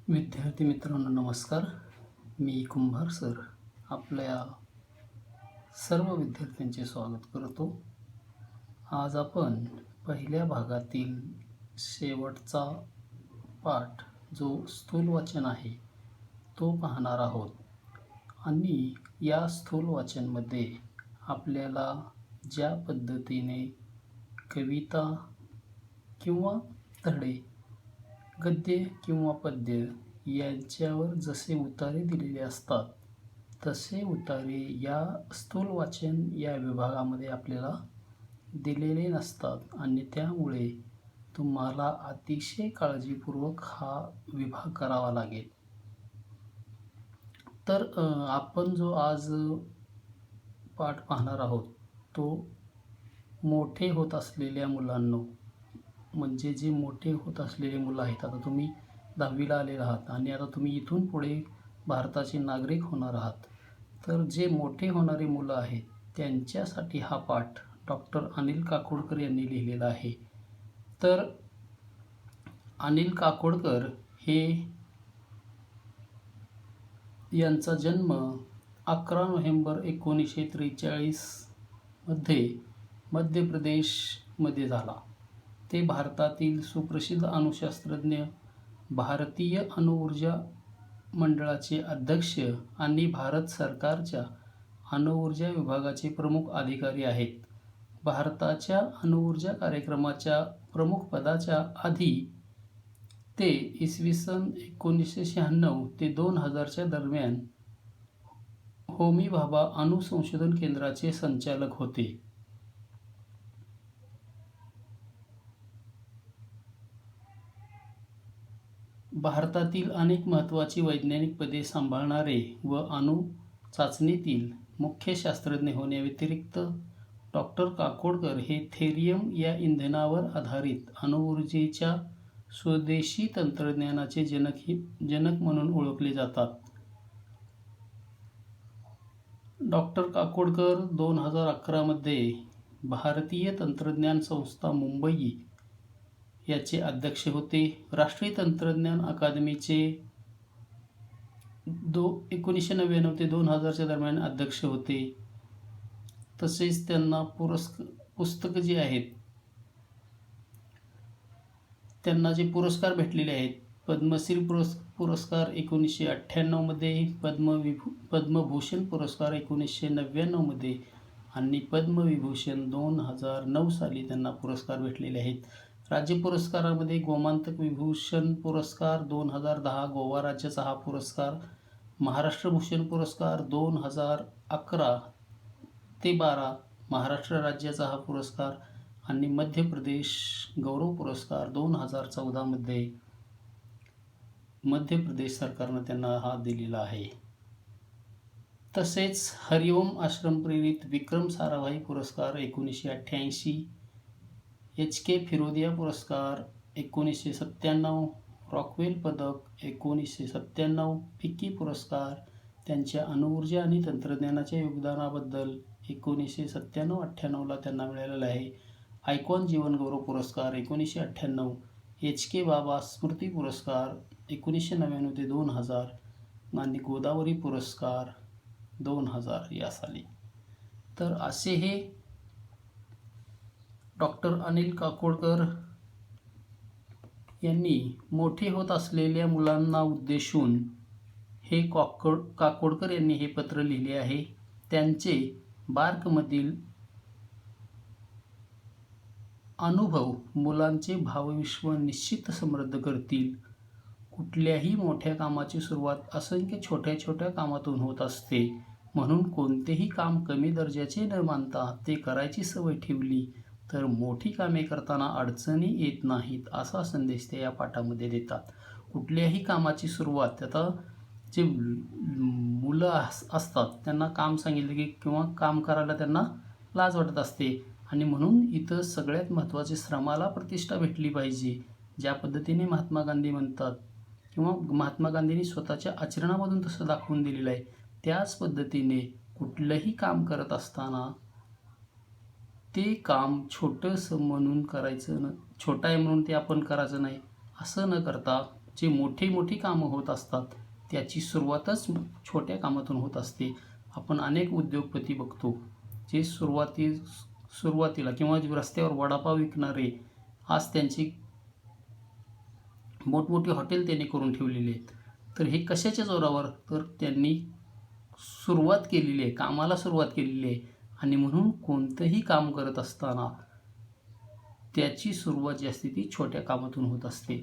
विद्यार्थी मित्रांनो नमस्कार. मी कुंभार सर आपल्या सर्व विद्यार्थ्यांचे स्वागत करतो. आज आपण पहिल्या भागातील शेवटचा पाठ जो स्थूल वाचन आहे तो पाहणार आहोत. आणि या स्थूल वाचनमध्ये आपल्याला ज्या पद्धतीने कविता किंवा धडे, गद्य किंवा पद्य यांच्यावर जसे उतारे दिलेले असतात तसे उतारे या स्थूल वाचन या विभागामध्ये आपल्याला दिलेले नसतात आणि त्यामुळे तुम्हाला अतिशय काळजीपूर्वक हा विभाग करावा लागेल. तर आपण जो आज पाठ पाहणार आहोत तो मोठे होत असलेल्या मुलांनो, म्हणजे जे मोठे होत असलेले मुलं आहेत. आता तुम्ही 10वीला आलेले आहात आणि आता तुम्ही इथून पुढे भारताचे नागरिक होणार आहात. तर जे मोठे होणारी मुलं आहेत त्यांच्यासाठी हा पाठ डॉक्टर अनिल काकोडकर यांनी लिहिलेला आहे. तर अनिल काकोडकर हे यांचा जन्म 11 नोव्हेंबर 1943 मध्ये मध्य प्रदेशमध्ये झाला. ते भारतातील सुप्रसिद्ध अणुशास्त्रज्ञ, भारतीय अणुऊर्जा मंडळाचे अध्यक्ष आणि भारत सरकारच्या अणुऊर्जा विभागाचे प्रमुख अधिकारी आहेत. भारताच्या अणुऊर्जा कार्यक्रमाच्या प्रमुख पदाच्या आधी ते इसवी सन 1996 ते 2000च्या दरम्यान होमी भाभा अणु संशोधन केंद्राचे संचालक होते. भारतातील अनेक महत्त्वाची वैज्ञानिक पदे सांभाळणारे व अणु चाचणीतील मुख्य शास्त्रज्ञ होण्याव्यतिरिक्त डॉक्टर काकोडकर हे थेरियम या इंधनावर आधारित अणुऊर्जेच्या स्वदेशी तंत्रज्ञानाचे जनक म्हणून ओळखले जातात. डॉक्टर काकोडकर 2011 मध्ये भारतीय तंत्रज्ञान संस्था मुंबई याचे अध्यक्ष होते. राष्ट्रीय तंत्रज्ञान अकादमीचे 1999 ते 2000च्या दरम्यान अध्यक्ष होते. तसेच त्यांना पुस्तकं जी आहेत त्यांना जे पुरस्कार भेटलेले आहेत, पद्मश्री पुरस्कार 1998 मध्ये, पद्मभूषण पुरस्कार 1999 मध्ये आणि पद्मविभूषण 2009 साली त्यांना पुरस्कार भेटलेले आहेत. राज्य पुरस्कारामध्ये गोमांतक विभूषण पुरस्कार 2010 गोवा राज्याचा हा पुरस्कार, महाराष्ट्र भूषण पुरस्कार 2011 ते 12 महाराष्ट्र राज्याचा हा पुरस्कार आणि मध्य प्रदेश गौरव पुरस्कार 2014 मध्ये मध्य प्रदेश सरकारनं त्यांना हा दिलेला आहे. तसेच हरिओम आश्रम प्रेरित विक्रम साराभाई पुरस्कार 1988, HK फिरोदिया पुरस्कार 1997, रॉकवेल पदक 1997, फिक्की पुरस्कार त्यांच्या अणुऊर्जा आणि तंत्रज्ञानाच्या योगदानाबद्दल 1997-98ला त्यांना मिळालेला आहे. आयकॉन जीवन गौरव पुरस्कार 1998, HK बाबा स्मृती पुरस्कार 1999 ते 2000 आणि गोदावरी पुरस्कार 2000 या साली. तर असे हे डॉक्टर अनिल काकोडकर यांनी मोठे होत असलेल्या मुलांना उद्देशून हे काकोडकर यांनी हे पत्र लिहिले आहे. त्यांचे बार्कमधील अनुभव मुलांचे भावविश्व निश्चित समृद्ध करतील. कुठल्याही मोठ्या कामाची सुरुवात असंख्य छोट्या छोट्या कामातून होत असते. म्हणून कोणतेही काम कमी दर्जाचे न मानता ते करायची सवय ठेवली तर मोठी कामे करताना अडचणी येत नाहीत असा संदेश ते या पाठामध्ये देतात. कुठल्याही कामाची सुरुवात, आता जे मुलं असतात त्यांना काम सांगितलं की किंवा काम करायला त्यांना लाज वाटत असते आणि म्हणून इथं सगळ्यात महत्त्वाचे श्रमाला प्रतिष्ठा भेटली पाहिजे. ज्या पद्धतीने महात्मा गांधी म्हणतात किंवा महात्मा गांधींनी स्वतःच्या आचरणामधून तसं दाखवून दिलेलं आहे, त्याच पद्धतीने कुठलंही काम करत असताना ते काम छोटंसं म्हणून करायचं छोटं आहे म्हणून ते आपण करायचं नाही. असं न करता जे मोठी कामं होत असतात त्याची सुरुवातच छोट्या कामातून होत असते. आपण अनेक उद्योगपती बघतो जे सुरुवातीला किंवा रस्त्यावर वडापाव विकणारे आज त्यांची मोठमोठी हॉटेल त्यांनी करून ठेवलेली आहेत. तर हे कशाच्या जोरावर? तर त्यांनी सुरुवात केलेली आहे, कामाला सुरुवात केलेली आहे. आणि म्हणून कोणतंही काम करत असताना त्याची सुरुवात जी असते ती छोट्या कामातून होत असते.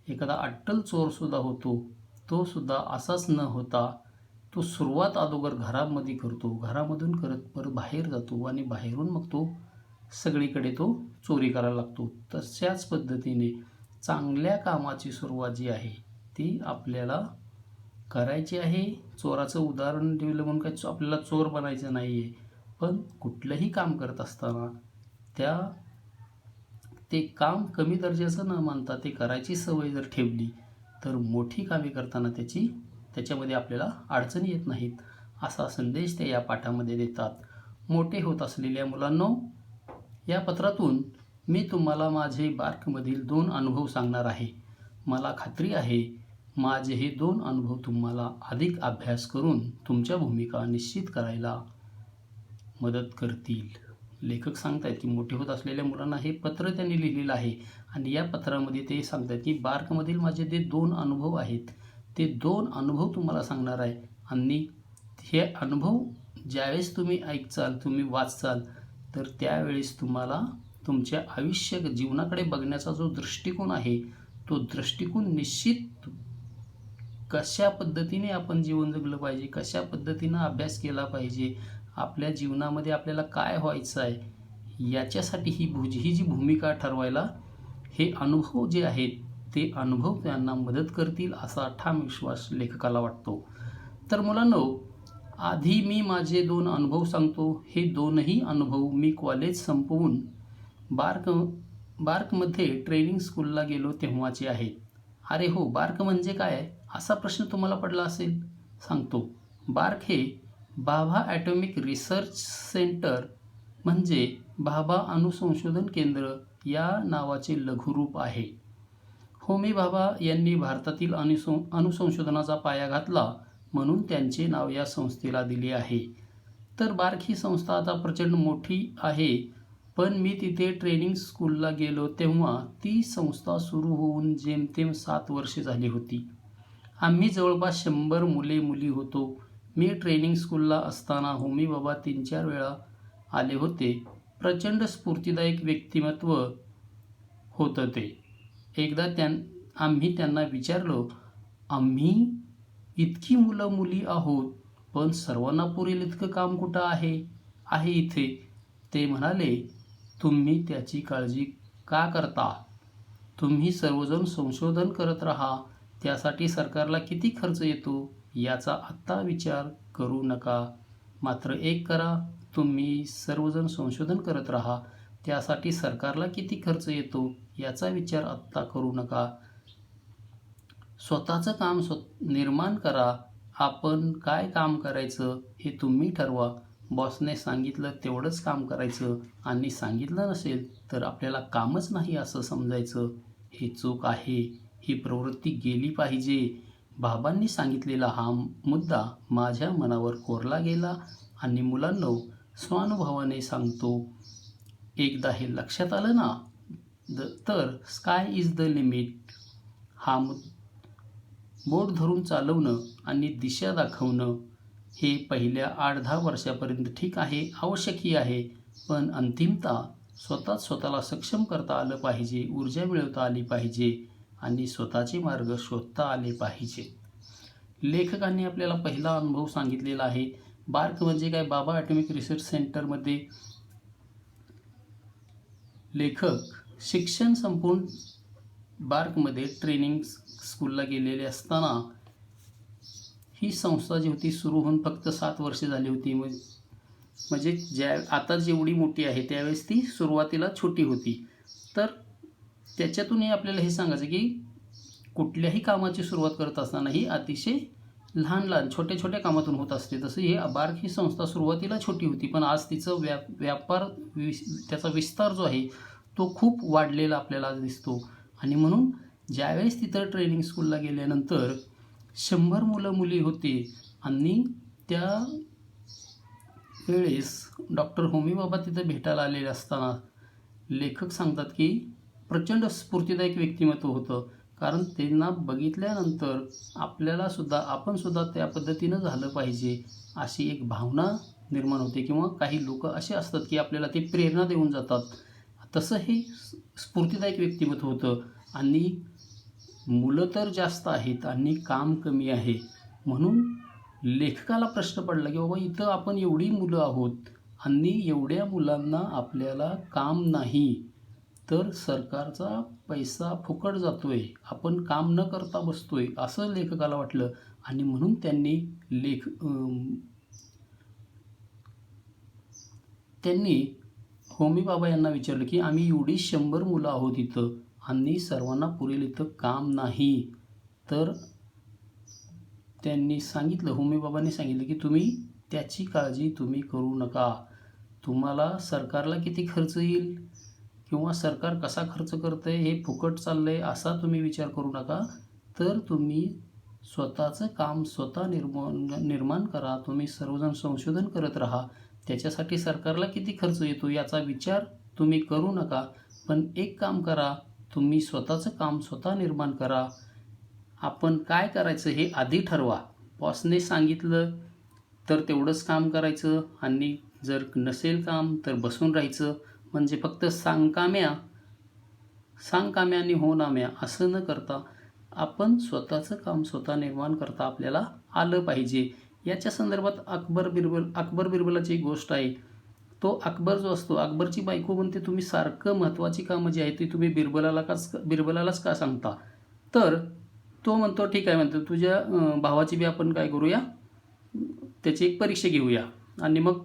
एखादा अट्टल चोरसुद्धा होतो, तो सुद्धा असाच न होता तो सुरुवात अगोदर घरामध्ये करतो, घरामधून करत परत बाहेर जातो आणि बाहेरून मग तो सगळीकडे तो चोरी करायला लागतो. तशाच पद्धतीने चांगल्या कामाची सुरुवात जी आहे ती आपल्याला करायची आहे. चोराचं उदाहरण दिलं म्हणून काय आपल्याला चोर बनायचं नाही आहे, पण कुठलंही काम करत असताना ते काम कमी दर्जाचं न मानता ते करायची सवय जर ठेवली तर मोठी कामे करताना त्याच्यामध्ये आपल्याला अडचणी येत नाहीत, असा संदेश ते या पाठामध्ये देतात. मोठे होत असलेल्या मुलांनो, या पत्रातून मी तुम्हाला माझे बार्कमधील 2 अनुभव सांगणार आहे. मला खात्री आहे माझे हे 2 अनुभव तुम्हाला अधिक अभ्यास करून तुमच्या भूमिका निश्चित करायला मदत करतील. लेखक सांगतायत की मोठे होत असलेल्या मुलांना हे पत्र त्यांनी लिहिलेलं आहे आणि या पत्रामध्ये ते सांगतात की बार्कमधील माझे जे 2 अनुभव आहेत ते 2 अनुभव तुम्हाला सांगणार आहे. आणि हे अनुभव ज्यावेळेस तुम्ही ऐकचाल, तुम्ही वाचचाल, तर त्यावेळेस तुम्हाला तुमच्या जीवनाकडे बघण्याचा जो दृष्टिकोन आहे तो दृष्टिकोन निश्चित कशा पद्धतीने आपण जीवन जगलं पाहिजे, कशा पद्धतीनं अभ्यास केला पाहिजे, आपल्या जीवनामध्ये आपल्याला काय व्हायचं आहे याच्यासाठी ही जी भूमिका ठरवायला हे अनुभव जे आहेत ते अनुभव त्यांना मदत करतील असा ठाम विश्वास लेखकाला वाटतो. तर मुलांनो, आधी मी माझे 2 अनुभव सांगतो. हे 2ही अनुभव मी कॉलेज संपवून बार्कमध्ये ट्रेनिंग स्कूलला गेलो तेव्हाचे आहेत. अरे हो, बार्क म्हणजे काय असा प्रश्न तुम्हाला पडला असेल. सांगतो. बार्क हे भाभा ॲटॉमिक रिसर्च सेंटर म्हणजे भाभा अणुसंशोधन केंद्र या नावाचे लघुरूप आहे. होमी भाभा यांनी भारतातील अणुसंशोधनाचा पाया घातला म्हणून त्यांचे नाव या संस्थेला दिले आहे. तर बार्क ही संस्था आता प्रचंड मोठी आहे, पण मी तिथे ट्रेनिंग स्कूलला गेलो तेव्हा ती संस्था सुरू होऊन जेमतेम 7 वर्षे झाली होती. आम्ही जवळपास 100 मुले-मुली होतो. मी ट्रेनिंग स्कूलला असताना होमी बाबा 3-4 वेळा आले होते. प्रचंड स्फूर्तिदायक व्यक्तिमत्व होतं ते. एकदा आम्ही त्यांना विचारलं, आम्ही इतकी मुलं मुली आहोत पण सर्वांना पुरेल इतकं काम कुठं आहे इथे. ते म्हणाले, तुम्ही त्याची काळजी का करता? तुम्ही सर्वजण संशोधन करत राहा. त्यासाठी सरकारला किती खर्च येतो याचा आत्ता विचार करू नका. मात्र एक करा, तुम्ही सर्वजण संशोधन करत राहा. त्यासाठी सरकारला किती खर्च येतो याचा विचार आत्ता करू नका. स्वतःचं काम निर्माण करा. आपण काय काम करायचं हे तुम्ही ठरवा. बॉसने सांगितलं तेवढंच काम करायचं आणि सांगितलं नसेल तर आपल्याला कामच नाही असं समजायचं. हे चूक आहे. ही प्रवृत्ती गेली पाहिजे. बाबांनी सांगितलेला हा मुद्दा माझ्या मनावर कोरला गेला आणि मुलांनो, स्वानुभवाने सांगतो, एकदा हे लक्षात आलं ना तर स्काय इज द लिमिट. हा बोट धरून चालवणं आणि दिशा दाखवणं हे पहिल्या 8-10 वर्षापर्यंत ठीक आहे, आवश्यकही आहे, पण अंतिमतः स्वतःला सक्षम करता आलं पाहिजे, ऊर्जा मिळवता आली पाहिजे आणि स्वतःचे मार्ग शोधता आले पाहिजे. लेखकांनी आपल्याला पहिला अनुभव सांगितलेला आहे. बार्क म्हणजे काय? भाभा ॲटॉमिक रिसर्च सेंटरमध्ये लेखक शिक्षण संपवून बार्कमध्ये ट्रेनिंग स्कूलला गेलेले असताना ही संस्था जी होती सुरू होऊन फक्त 7 वर्षे झाली होती. म्हणजे आता जेवढी मोठी आहे त्यावेळेस ती सुरुवातीला छोटी होती. तर त्याच्यातूनही आपल्याला हे सांगायचं की कुठल्याही कामाची सुरुवात करत असताना ही अतिशय लहान छोट्या कामातून होत असते. तसं ही बार्क ही संस्था सुरुवातीला छोटी होती, पण आज तिचं त्याचा विस्तार जो आहे तो खूप वाढलेला आपल्याला दिसतो. आणि म्हणून ज्यावेळेस तिथं ट्रेनिंग स्कूलला गेल्यानंतर 100 मुलं मुली होती आणि त्या वेळेस डॉक्टर होमी बाबा तिथं भेटायला आलेले असताना लेखक सांगतात की प्रचंड स्फूर्तिदायक व्यक्तिमत्व होतं. कारण त्यांना बघितल्यानंतर आपण सुद्धा त्या पद्धतीनं झालं पाहिजे अशी एक भावना निर्माण होते किंवा काही लोक असे असतात की आपल्याला ते प्रेरणा देऊन जातात. तसं हे स्फूर्तिदायक व्यक्तिमत्व होतं. आणि मुलं तर जास्त आहेत आणि काम कमी आहे, म्हणून लेखकाला प्रश्न पडला की बाबा इथं आपण एवढी मुलं आहोत आणि एवढ्या मुलांना आपल्याला काम नाही, तर सरकारचा पैसा फुकट जातोय, आपण काम न करता बसतोय असं लेखकाला वाटलं. आणि म्हणून त्यांनी होमी बाबा यांना विचारलं की आम्ही एवढी 100 मुलं आहोत इथं आणि सर्वांना पुरेल इथं काम नाही. तर त्यांनी सांगितलं, होमी बाबांनी सांगितलं की तुम्ही त्याची काळजी तुम्ही करू नका. तुम्हाला सरकारला किती खर्च येईल किंवा सरकार कसा खर्च करतंय, हे फुकट चाललंय असा तुम्ही विचार करू नका. तर तुम्ही स्वतःचं काम स्वतः निर्माण करा. तुम्ही सर्वजण संशोधन करत राहा. त्याच्यासाठी सरकारला किती खर्च येतो याचा विचार तुम्ही करू नका. पण एक काम करा, तुम्ही स्वतःचं काम स्वतः निर्माण करा. आपण काय करायचं हे आधी ठरवा. बॉसने सांगितलं तर तेवढंच काम करायचं आणि जर नसेल काम तर बसून राहायचं. म्हणजे फक्त सांग काम्या आणि हो नाम्या असं न करता आपण स्वतःचं काम स्वतः निर्माण करता आपल्याला आलं पाहिजे. याच्या संदर्भात अकबर बिरबलाची एक गोष्ट आहे. तो अकबर जो असतो, अकबरची बायको म्हणते तुम्ही सारखं महत्त्वाची कामं जी आहेत ती तुम्ही बिरबलालाच का सांगता. तर तो म्हणतो ठीक आहे, म्हणतो तुझ्या भावाची बी आपण काय करूया, त्याची एक परीक्षा घेऊया. आणि मग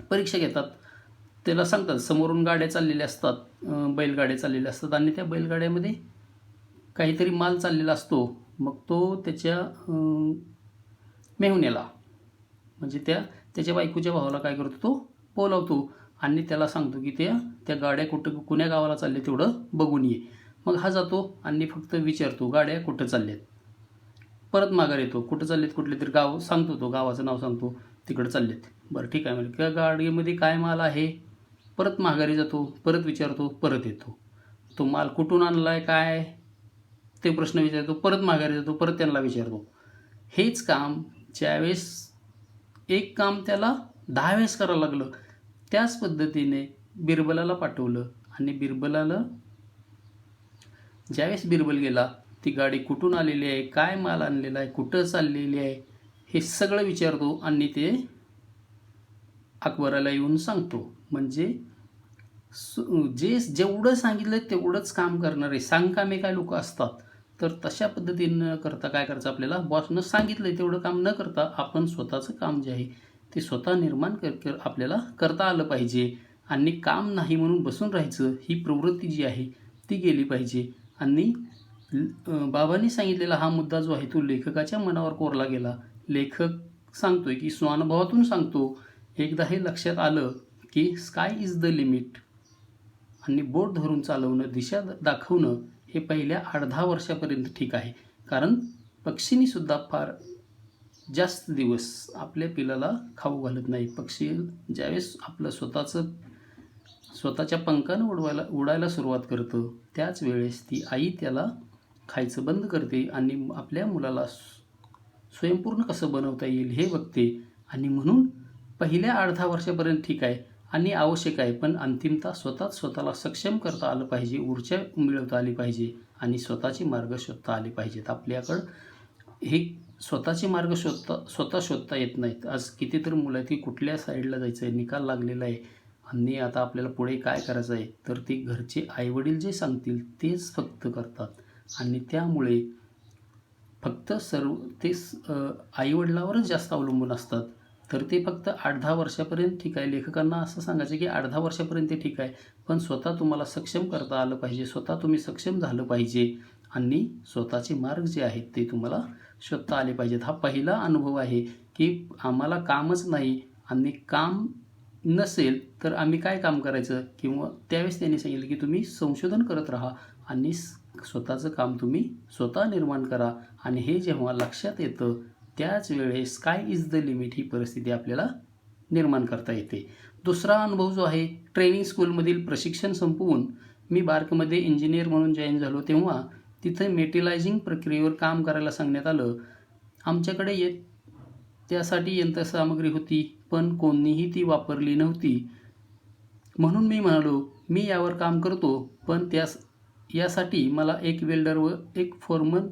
परीक्षा घेतात. त्याला सांगतात समोरून गाड्या चाललेल्या असतात, बैलगाड्या चाललेल्या असतात आणि त्या बैलगाड्यामध्ये काहीतरी माल चाललेला असतो. मग तो त्याच्या मेहुण्याला म्हणजे त्याच्या बायकोच्या भावाला काय करतो, तो बोलावतो आणि त्याला सांगतो की त्या गाड्या कुण्या गावाला चालल्या तेवढं बघून ये. मग हा जातो आणि फक्त विचारतो गाड्या कुठं चालल्यात. परत माघार येतो, कुठं चाललेत, कुठले तरी गाव सांगतो, तो गावाचं नाव सांगतो, तिकडं चाललेत. बरं ठीक आहे म्हणजे त्या गाडीमध्ये काय माल आहे. परत माघारी जातो, परत विचारतो, परत येतो. तो माल कुठून आणला आहे काय ते प्रश्न विचारतो, परत माघारी जातो, परत त्यांना विचारतो. हेच काम ज्यावेळेस एक काम त्याला 10 वेळेस करावं लागलं, त्याच पद्धतीने बिरबलाला पाठवलं. आणि ज्यावेळेस बिरबल गेला, ती गाडी कुठून आलेली आहे, काय माल आणलेला आहे, कुठं चाललेली आहे, हे सगळं विचारतो आणि ते अकबराला येऊन सांगतो. म्हणजे जेवढं सांगितलं तेवढंच काम करणारे सांगकामे काय लोक असतात. तर तशा पद्धतीनं करता काय करायचं, आपल्याला बॉसनं सांगितलं तेवढं काम न करता आपण स्वतःचं काम जे आहे ते स्वतः निर्माण आपल्याला करता आलं पाहिजे. आणि काम नाही म्हणून बसून राहायचं ही प्रवृत्ती जी आहे ती गेली पाहिजे. आणि बाबांनी सांगितलेला हा मुद्दा जो आहे तो लेखकाच्या मनावर कोरला गेला. लेखक सांगतोय की स्वानुभवातून सांगतो, एकदा हे लक्षात आलं की स्काय इज द लिमिट आणि बोट धरून चालवणं, दिशा दाखवणं हे पहिल्या 8-10 वर्षापर्यंत ठीक आहे. कारण पक्षींनी सुद्धा फार जास्त दिवस आपल्या पिलाला खाऊ घालत नाही. पक्षी ज्यावेळेस आपलं स्वतःच्या पंखानं उडायला सुरुवात करतं त्याच वेळेस ती आई त्याला खायचं बंद करते आणि आपल्या मुलाला स्वयंपूर्ण कसं बनवता येईल हे बघते. आणि म्हणून पहिल्या 8-10 वर्षापर्यंत ठीक आहे आणि आवश्यक आहे, पण अंतिमतः स्वतःला सक्षम करता आलं पाहिजे, ऊर्जा मिळवता आली पाहिजे आणि स्वतःचे मार्ग शोधता आले पाहिजेत. आपल्याकडं हे स्वतःचे मार्ग स्वतः शोधता येत नाहीत. आज कितीतरी मुलं आहेत की कुठल्या साईडला जायचं आहे, निकाल लागलेला आहे आणि आता आपल्याला पुढे काय करायचं आहे, तर ते घरचे आईवडील जे सांगतील तेच फक्त करतात. आणि त्यामुळे फक्त आईवडिलावरच जास्त अवलंबून असतात. तर ते फक्त 8-10 वर्षापर्यंत ठीक आहे. लेखकांना असं सांगायचं की 8-10 वर्षापर्यंत ते ठीक आहे, पण स्वतः तुम्हाला सक्षम करता आलं पाहिजे, स्वतः तुम्ही सक्षम झालं पाहिजे आणि स्वतःचे मार्ग जे आहेत ते तुम्हाला शोधता आले पाहिजेत. हा पहिला अनुभव आहे की आम्हाला कामच नाही आणि काम नसेल तर आम्ही काय काम करायचं. किंवा त्यावेळेस त्यांनी सांगितलं की तुम्ही संशोधन करत राहा आणि स्वतःचं काम तुम्ही स्वतः निर्माण करा. आणि हे जेव्हा लक्षात येतं त्याच वेळेस स्काय इज द लिमिट ही परिस्थिती आपल्याला निर्माण करता येते. दुसरा अनुभव जो आहे, ट्रेनिंग स्कूलमधील प्रशिक्षण संपवून मी बार्कमध्ये इंजिनियर म्हणून जॉईन झालो तेव्हा तिथं मेटलायझिंग प्रक्रियेवर काम करायला सांगण्यात आलं. आमच्याकडे त्यासाठी यंत्रसामग्री होती, पण कोणीही ती वापरली नव्हती. म्हणून मी म्हणालो, मी यावर काम करतो, पण यासाठी मला एक वेल्डर व एक फोरमन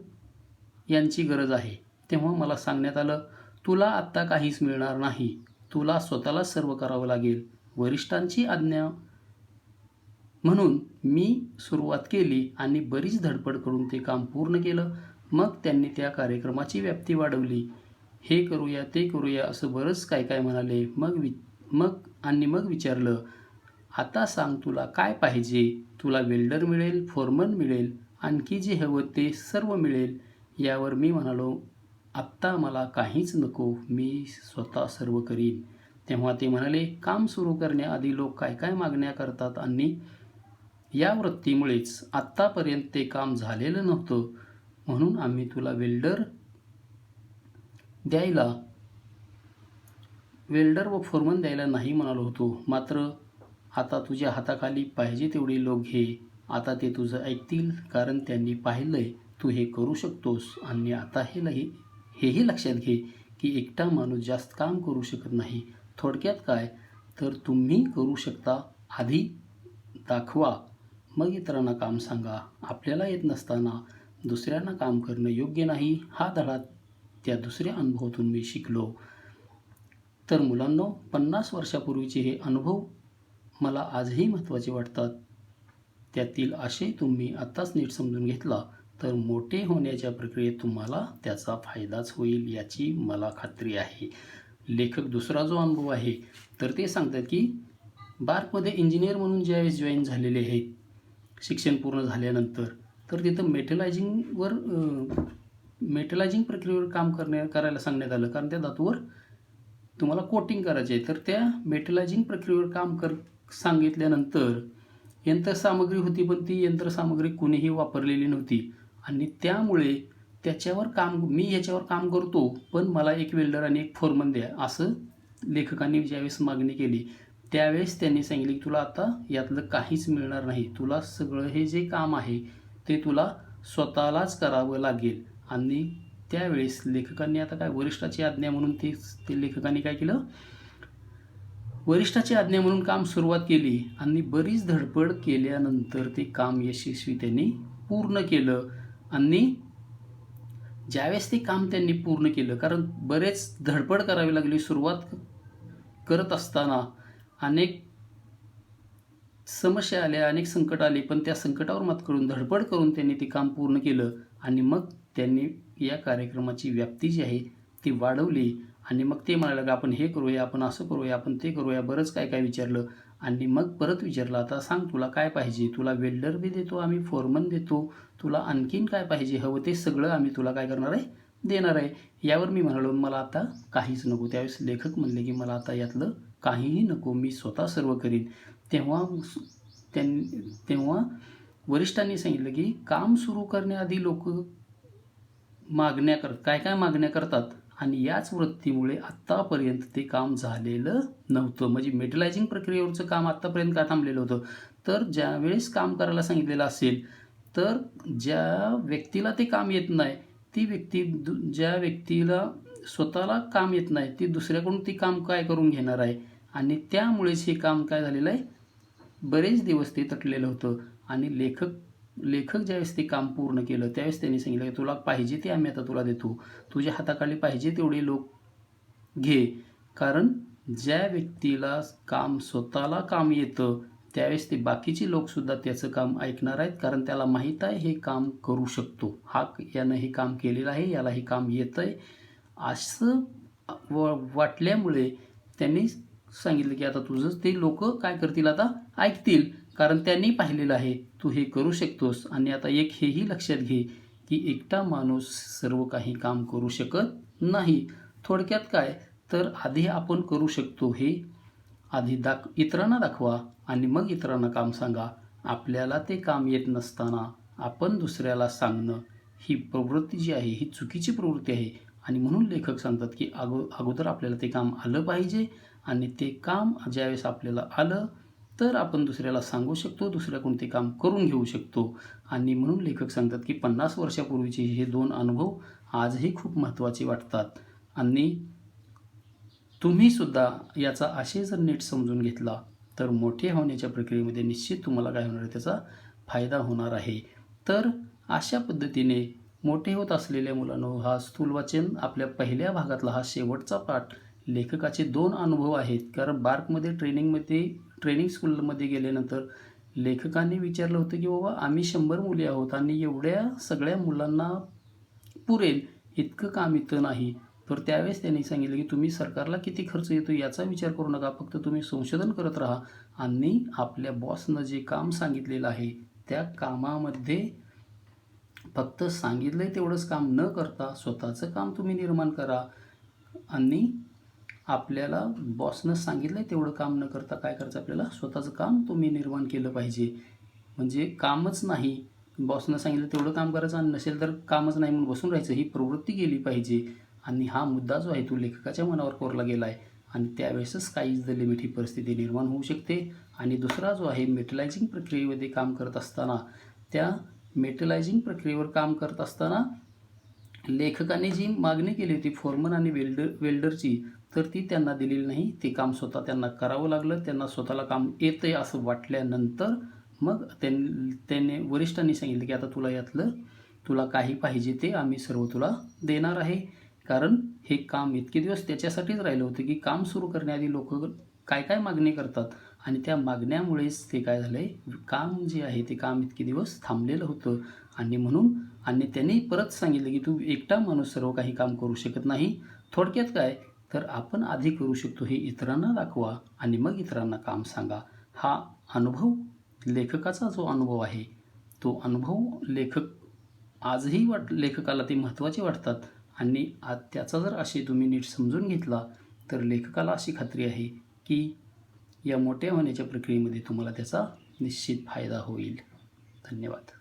यांची गरज आहे. तेव्हा मला सांगण्यात आलं, तुला आत्ता काहीच मिळणार नाही. तुला स्वतःलाच सर्व करावं लागेल. वरिष्ठांची आज्ञा म्हणून मी सुरुवात केली आणि बरीच धडपड करून ते काम पूर्ण केलं. मग त्यांनी त्या कार्यक्रमाची व्याप्ती वाढवली. हे करूया, ते करूया असं बरंच काय काय म्हणाले. मग विचारलं, आता सांग तुला काय पाहिजे? तुला वेल्डर मिळेल, फोरमन मिळेल, आणखी जे हवं ते सर्व मिळेल. यावर मी म्हणालो, आत्ता मला काहीच नको, मी स्वतः सर्व करीन. तेव्हा ते म्हणाले, काम सुरू करण्याआधी लोक काय काय मागण्या करतात आणि या वृत्तीमुळेच आत्तापर्यंत ते काम झालेलं नव्हतं. म्हणून आम्ही तुला वेल्डर व फोरमन द्यायला नाही म्हणालो होतो. मात्र आता तुझ्या हाताखाली पाहिजे तेवढे लोक घे. आता ते तुझं ऐकतील, कारण त्यांनी पाहिलंय तू हे करू शकतोस. आणि आता हेही लक्षात घे की एकटा माणूस जास्त काम करू शकत नाही. थोडक्यात काय तर तुम्ही करू शकता, आधी दाखवा, मग इतरांना काम सांगा. आपल्याला येत नसताना दुसऱ्यांना काम करणं योग्य नाही. हा धडा त्या दुसऱ्या अनुभवातून मी शिकलो. तर मुलांनो, 50 वर्षापूर्वीचे हे अनुभव मला आजही महत्त्वाचे वाटतात. त्यातील आशय तुम्ही आत्ताच नीट समजून घेतला तर मोठे होण्याच्या प्रक्रियेत तुम्हाला त्याचा फायदाच होईल याची मला खात्री आहे. लेखक दुसरा जो अनुभव आहे तर ते सांगतात की बार्कमध्ये इंजिनियर म्हणून ज्यावेळेस जॉईन झालेले आहेत शिक्षण पूर्ण झाल्यानंतर, तर तिथं मेटलायझिंग प्रक्रियेवर काम करायला सांगण्यात आलं, कारण त्या धातूवर तुम्हाला कोटिंग करायचे आहे. तर त्या मेटलायझिंग प्रक्रियेवर काम सांगितल्यानंतर यंत्रसामग्री होती, पण ती यंत्रसामग्री कुणीही वापरलेली नव्हती. आणि त्यामुळे मी ह्याच्यावर काम करतो, पण मला एक वेल्डर आणि एक फोरमन द्या, असं लेखकांनी ज्यावेळेस मागणी केली त्यावेळेस त्यांनी सांगितले की तुला आता यातलं काहीच मिळणार नाही. तुला सगळं हे जे काम आहे ते तुला स्वतःलाच करावं लागेल. आणि त्यावेळेस लेखकांनी आता काय वरिष्ठाची आज्ञा म्हणून ते लेखकांनी काय केलं, वरिष्ठाची आज्ञा म्हणून काम सुरुवात केली आणि बरीच धडपड केल्यानंतर ते काम यशस्वी त्यांनी पूर्ण केलं. आणि ज्यावेळेस ते काम त्यांनी पूर्ण केलं, कारण बरेच धडपड करावी लागली, सुरुवात करत असताना अनेक समस्या आल्या, अनेक संकट आली, पण त्या संकटावर मात करून धडपड करून त्यांनी ते काम पूर्ण केलं. आणि मग त्यांनी या कार्यक्रमाची व्याप्ती जी आहे ती वाढवली. आणि मग ते म्हणाले की आपण हे करूया, आपण असं करूया, आपण ते करूया, बरंच काय काय विचारलं. आणि मग परत विचारलं, आता सांग तुला काय पाहिजे? तुला वेल्डर बी देतो आम्ही, फोरमन देतो, तुला आणखीन काय पाहिजे, हवं ते सगळं आम्ही तुला काय करणार आहे, देणार आहे. यावर मी म्हणालो, मला आता काहीच नको. त्यावेळेस लेखक म्हणले की मला आता यातलं काहीही नको, मी स्वतः सर्व करीन. तेव्हा वरिष्ठांनी सांगितलं की काम सुरू करण्याआधी लोक काय काय मागण्या करतात आणि याच वृत्तीमुळे आत्तापर्यंत ते काम झालेलं नव्हतं. म्हणजे मेटलायझिंग प्रक्रियेवरचं काम आत्तापर्यंत का थांबलेलं होतं, तर ज्यावेळेस काम करायला सांगितलेलं असेल तर ज्या व्यक्तीला ते काम येत नाही, ज्या व्यक्तीला स्वतःला काम येत नाही, ती दुसऱ्याकडून ती काम काय करून घेणार आहे. आणि त्यामुळेच हे काम काय झालेलं आहे, बरेच दिवस ते तटलेलं होतं. आणि लेखक ज्यावेळेस ते काम पूर्ण केलं त्यावेळेस त्यांनी सांगितलं की तुला पाहिजे ते आम्ही आता तुला देतो, तुझ्या हाताखाली पाहिजे तेवढे लोक घे. कारण ज्या व्यक्तीला स्वतःला काम येतं त्यावेळेस ते बाकीचे लोकसुद्धा त्याचं काम ऐकणार आहेत, कारण त्याला माहीत आहे हे काम करू शकतो, यानं हे काम केलेलं आहे, याला हे काम येतं आहे, असं वाटल्यामुळे त्यांनी सांगितलं की आता तुझं ते लोक काय करतील, आता ऐकतील, कारण त्यांनी पाहिलेलं आहे तू हे करू शकतोस. आणि आता हेही लक्षात घे की एकटा माणूस सर्व काही काम करू शकत नाही. थोडक्यात काय तर आधी आपण करू शकतो हे आधी इतरांना दाखवा आणि मग इतरांना काम सांगा. आपल्याला ते काम येत नसताना आपण दुसऱ्याला सांगणं ही प्रवृत्ती जी आहे ही चुकीची प्रवृत्ती आहे. आणि म्हणून लेखक सांगतात की अगोदर आपल्याला ते काम आलं पाहिजे आणि ते काम ज्यावेळेस आपल्याला आलं तर आपण दुसऱ्याला सांगू शकतो, दुसऱ्याकडून ते काम करून घेऊ शकतो. आणि म्हणून लेखक सांगतात की 50 वर्षापूर्वीचे हे 2 अनुभव आजही खूप महत्त्वाचे वाटतात. आणि तुम्हीसुद्धा याचा आशय जर नीट समजून घेतला तर मोठे होण्याच्या प्रक्रियेमध्ये निश्चित तुम्हाला काय होणार आहे, त्याचा फायदा होणार आहे. तर अशा पद्धतीने मोठे होत असलेल्या मुलांनो, हा स्थूलवाचन आपल्या पहिल्या भागातला हा शेवटचा पाठ. लेखकाचे 2 अनुभव आहेत. कारण बार्कमध्ये ट्रेनिंग स्कूलमध्ये गेल्यानंतर लेखकांनी विचारलं होतं की बाबा आम्ही 100 मुली आहोत आणि एवढ्या सगळ्या मुलांना पुरेल इतकं काम इथं नाही. तर त्यावेळेस त्यांनी सांगितलं की तुम्ही सरकारला किती खर्च येतो याचा विचार करू नका, फक्त तुम्ही संशोधन करत राहा आणि आपल्या बॉसनं जे काम सांगितलेलं आहे त्या कामामध्ये फक्त सांगितलंय तेवढंच काम न करता स्वतःचं काम तुम्ही निर्माण करा. आणि आपल्याला बॉसनं सांगितलंय तेवढं काम न करता काय करायचं, आपल्याला स्वतःचं काम तुम्ही निर्माण केलं पाहिजे. म्हणजे कामच नाही, बॉसनं सांगितलं तेवढं काम करायचं आणि नसेल तर कामच नाही म्हणून बसून राहायचं, ही प्रवृत्ती गेली पाहिजे. आणि हा मुद्दा जो आहे तो लेखकाच्या मनावर कोरला गेला आहे आणि त्यावेळेसच स्काय इज द लिमिट ही परिस्थिती निर्माण होऊ शकते. आणि दुसरा जो आहे मेटलायझिंग प्रक्रियेमध्ये काम करत असताना, त्या मेटलायझिंग प्रक्रियेवर काम करत असताना लेखकाने जी मागणी केली होती फोरमन आणि वेल्डरची, तर ती त्यांना दिलेली नाही. ते काम स्वतः त्यांना करावं लागलं. त्यांना स्वतःला काम येतंय असं वाटल्यानंतर मग त्याने वरिष्ठांनी सांगितलं की आता तुला काही पाहिजे ते आम्ही सर्व तुला देणार आहे. कारण हे काम इतके दिवस त्याच्यासाठीच राहिलं होतं की काम सुरू करण्याआधी लोक काय काय मागणी करतात आणि त्या मागण्यामुळेच ते काय झालं आहे, काम जे आहे ते काम इतके दिवस थांबलेलं होतं. आणि त्यांनी परत सांगितलं की तू एकटा माणूस सर्व काही काम करू शकत नाही. थोडक्यात काय, तर आपण आधी करू शकतो हे इतरांना दाखवा आणि मग इतरांना काम सांगा. हा अनुभव लेखकाचा जो अनुभव आहे तो अनुभव आजही लेखकाला ते महत्त्वाचे वाटतात. आणि आज त्याचा जर असे तुम्ही नीट समजून घेतला तर लेखकाला अशी खात्री आहे की या मोठ्या होण्याच्या प्रक्रियेमध्ये तुम्हाला त्याचा निश्चित फायदा होईल. धन्यवाद.